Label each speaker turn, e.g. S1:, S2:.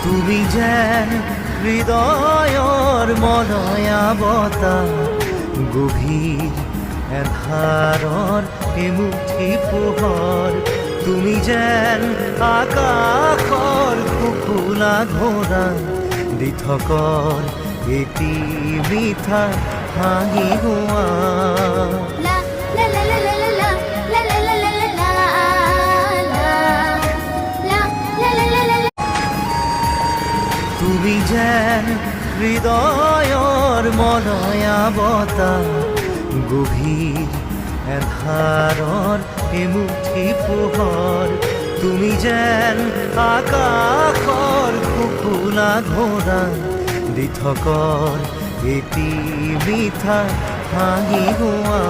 S1: তুমি যেন হৃদয়ৰ মলয়া বতাহ, গভীৰ এন্ধাৰৰ এমুঠি পোহৰ। তুমি যেন আকাশৰ কুকুলা ঘোঁৰা, দিঠকৰ এটি মিঠা হাঁহি হোৱা। তুমি যেন হৃদয়ৰ মলয়া বতাহ, গভীৰ এন্ধাৰৰ এমুঠি পোহৰ। তুমি যেন আকাশৰ কুকুলা ঘোঁৰা, দিঠকৰ এটি মিঠা হাঁহি হোৱা।